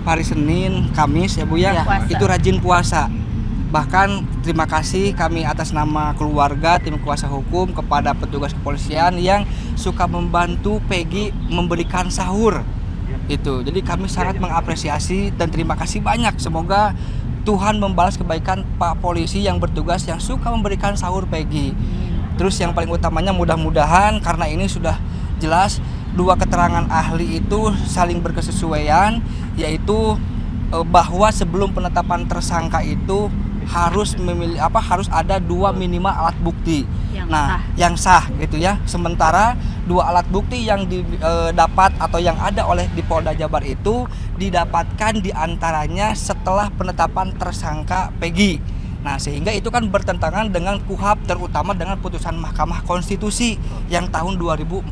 hari Senin, Kamis ya Bu ya, itu rajin puasa. Bahkan terima kasih kami atas nama keluarga tim kuasa hukum kepada petugas kepolisian yang suka membantu Peggy memberikan sahur. Itu. Jadi kami sangat mengapresiasi dan terima kasih banyak. Semoga Tuhan membalas kebaikan Pak Polisi yang bertugas yang suka memberikan sahur Peggy. Terus yang paling utamanya mudah-mudahan karena ini sudah jelas dua keterangan ahli itu saling berkesesuaian, yaitu bahwa sebelum penetapan tersangka itu harus harus ada dua minimal alat bukti yang sah gitu ya. Sementara dua alat bukti yang didapat atau yang ada oleh di Polda Jabar itu didapatkan diantaranya setelah penetapan tersangka Peggy. Nah, sehingga itu kan bertentangan dengan KUHP, terutama dengan putusan Mahkamah Konstitusi yang tahun 2014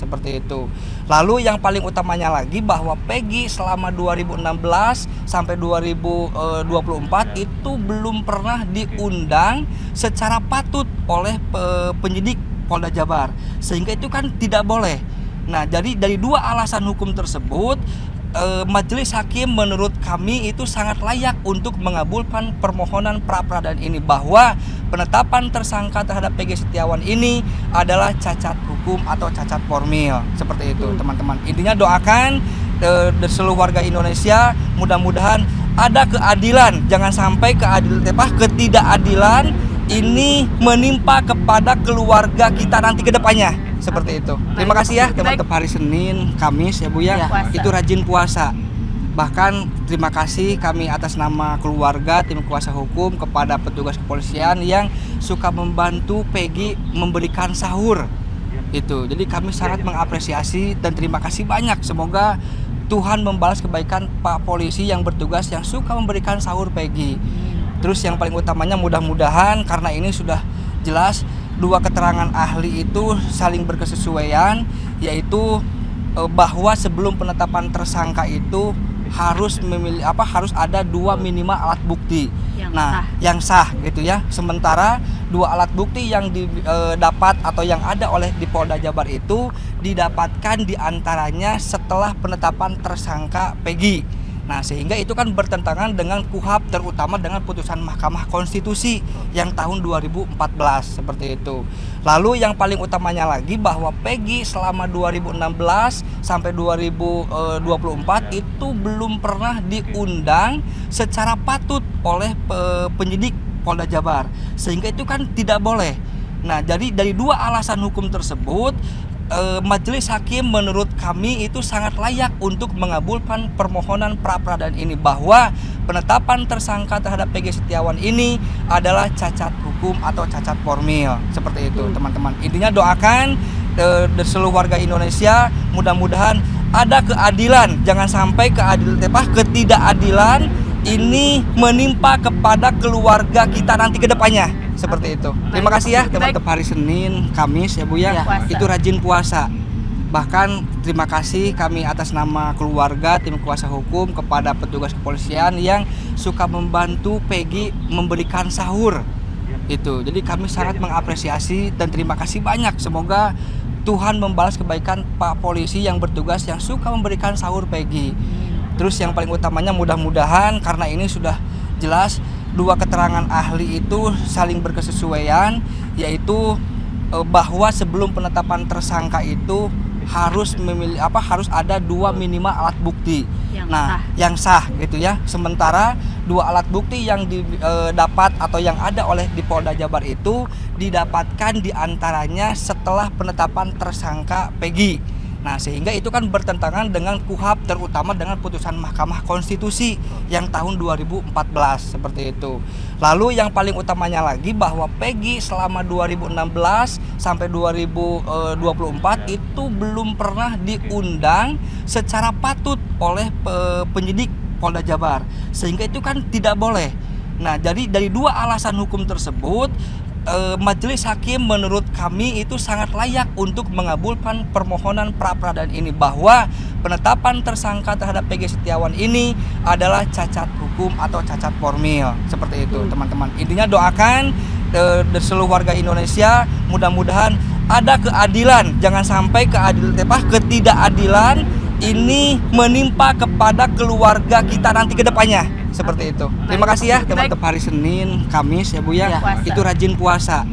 seperti itu. Lalu yang paling utamanya lagi bahwa Peggy selama 2016 sampai 2024 itu belum pernah diundang secara patut oleh penyidik Polda Jabar. Sehingga itu kan tidak boleh. Nah, jadi dari dua alasan hukum tersebut majelis hakim menurut kami itu sangat layak untuk mengabulkan permohonan pra-peradilan ini, bahwa penetapan tersangka terhadap Peggy Setiawan ini adalah cacat hukum atau cacat formil seperti itu teman-teman. Intinya doakan dari seluruh warga Indonesia mudah-mudahan ada keadilan, jangan sampai ketidakadilan ini menimpa kepada keluarga kita nanti ke depannya. Seperti itu. Terima kasih ya teman-teman. Hari Senin, Kamis ya Bu ya, itu rajin puasa. Bahkan terima kasih kami atas nama keluarga tim kuasa hukum kepada petugas kepolisian yang suka membantu Peggy memberikan sahur. Itu. Jadi kami sangat mengapresiasi dan terima kasih banyak. Semoga Tuhan membalas kebaikan Pak Polisi yang bertugas yang suka memberikan sahur Peggy. Terus yang paling utamanya mudah-mudahan karena ini sudah jelas dua keterangan ahli itu saling berkesesuaian, yaitu bahwa sebelum penetapan tersangka itu harus harus ada dua minimal alat bukti yang sah gitu ya. Sementara dua alat bukti yang didapat atau yang ada oleh di Polda Jabar itu didapatkan diantaranya setelah penetapan tersangka Peggy. Nah, sehingga itu kan bertentangan dengan KUHP, terutama dengan putusan Mahkamah Konstitusi yang tahun 2014 seperti itu. Lalu yang paling utamanya lagi bahwa Peggy selama 2016 sampai 2024 itu belum pernah diundang secara patut oleh penyidik Polda Jabar. Sehingga itu kan tidak boleh. Nah, jadi dari dua alasan hukum tersebut majelis hakim menurut kami itu sangat layak untuk mengabulkan permohonan pra-peradilan ini, bahwa penetapan tersangka terhadap Peggy Setiawan ini adalah cacat hukum atau cacat formil seperti itu teman-teman. Intinya doakan dari seluruh warga Indonesia mudah-mudahan ada keadilan, jangan sampai ketidakadilan ini menimpa kepada keluarga kita nanti ke depannya. Seperti itu. Terima kasih ya teman-teman. Hari Senin, Kamis ya Bu ya, itu rajin puasa. Bahkan terima kasih kami atas nama keluarga tim kuasa hukum kepada petugas kepolisian yang suka membantu Peggy memberikan sahur. Itu. Jadi kami sangat mengapresiasi dan terima kasih banyak. Semoga Tuhan membalas kebaikan Pak Polisi yang bertugas yang suka memberikan sahur Peggy. Terus yang paling utamanya mudah-mudahan karena ini sudah jelas dua keterangan ahli itu saling berkesesuaian, yaitu bahwa sebelum penetapan tersangka itu harus harus ada dua minimal alat bukti yang sah gitu ya. Sementara dua alat bukti yang didapat atau yang ada oleh di Polda Jabar itu didapatkan diantaranya setelah penetapan tersangka Peggy. Nah, sehingga itu kan bertentangan dengan KUHP, terutama dengan putusan Mahkamah Konstitusi yang tahun 2014 seperti itu. Lalu yang paling utamanya lagi bahwa Peggy selama 2016 sampai 2024 itu belum pernah diundang secara patut oleh penyidik Polda Jabar. Sehingga itu kan tidak boleh. Nah, jadi dari dua alasan hukum tersebut majelis hakim menurut kami itu sangat layak untuk mengabulkan permohonan pra-peradilan ini, bahwa penetapan tersangka terhadap Peggy Setiawan ini adalah cacat hukum atau cacat formil seperti itu teman-teman. Intinya doakan dari seluruh warga Indonesia mudah-mudahan ada keadilan, jangan sampai ketidakadilan ini menimpa kepada keluarga kita nanti ke depannya. Seperti itu. Terima kasih ya teman-teman. Hari Senin, Kamis ya Bu ya. Itu rajin puasa.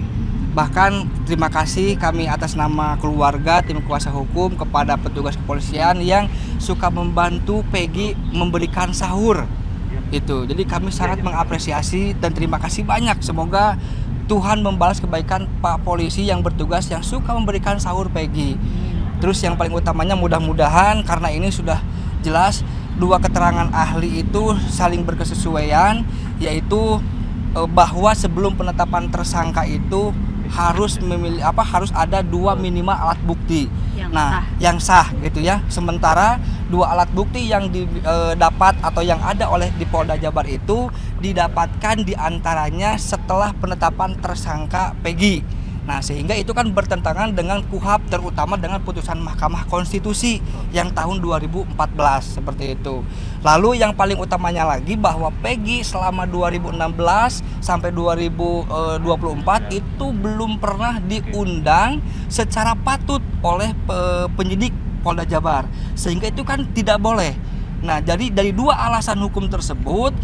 Bahkan terima kasih kami atas nama keluarga tim kuasa hukum kepada petugas kepolisian yang suka membantu Peggy memberikan sahur. Itu. Jadi kami sangat mengapresiasi dan terima kasih banyak. Semoga Tuhan membalas kebaikan Pak Polisi yang bertugas yang suka memberikan sahur Peggy. Terus yang paling utamanya mudah-mudahan karena ini sudah jelas dua keterangan ahli itu saling berkesesuaian, yaitu bahwa sebelum penetapan tersangka itu harus harus ada dua minimal alat bukti yang sah gitu ya. Sementara dua alat bukti yang didapat atau yang ada oleh di Polda Jabar itu didapatkan diantaranya setelah penetapan tersangka Peggy. Nah, sehingga itu kan bertentangan dengan KUHP, terutama dengan putusan Mahkamah Konstitusi yang tahun 2014 seperti itu. Lalu yang paling utamanya lagi bahwa Peggy selama 2016 sampai 2024 itu belum pernah diundang secara patut oleh penyidik Polda Jabar. Sehingga itu kan tidak boleh. Nah, jadi dari dua alasan hukum tersebut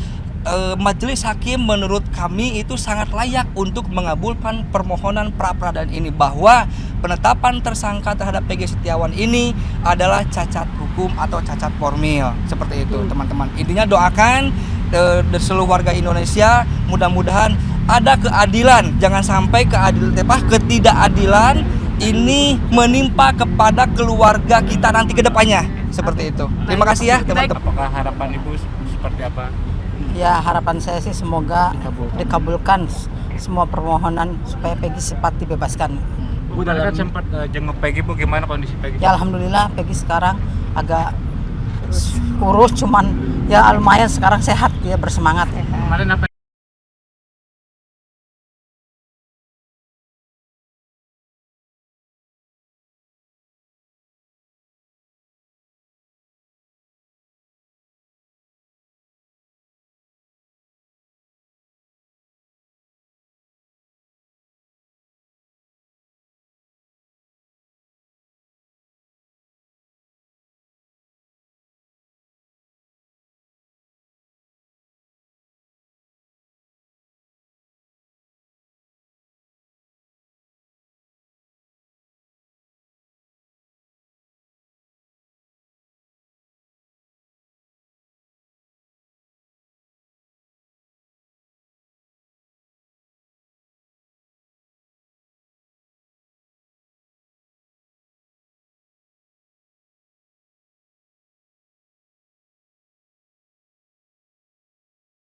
majelis hakim menurut kami itu sangat layak untuk mengabulkan permohonan pra-peradilan ini, bahwa penetapan tersangka terhadap Peggy Setiawan ini adalah cacat hukum atau cacat formil. Seperti itu teman-teman. Intinya doakan seluruh warga Indonesia mudah-mudahan ada keadilan, jangan sampai ketidakadilan ini menimpa kepada keluarga kita nanti ke depannya. Seperti itu. Terima kasih ya teman-teman. Apakah harapan Ibu seperti apa? Ya, harapan saya sih semoga dikabulkan semua permohonan supaya Peggy cepat dibebaskan. Bu, tadi kan sempat jenguk Peggy, Bu, gimana kondisi Peggy? Ya alhamdulillah Peggy sekarang agak kurus, cuman ya lumayan sekarang sehat, dia bersemangat. Kemarin apa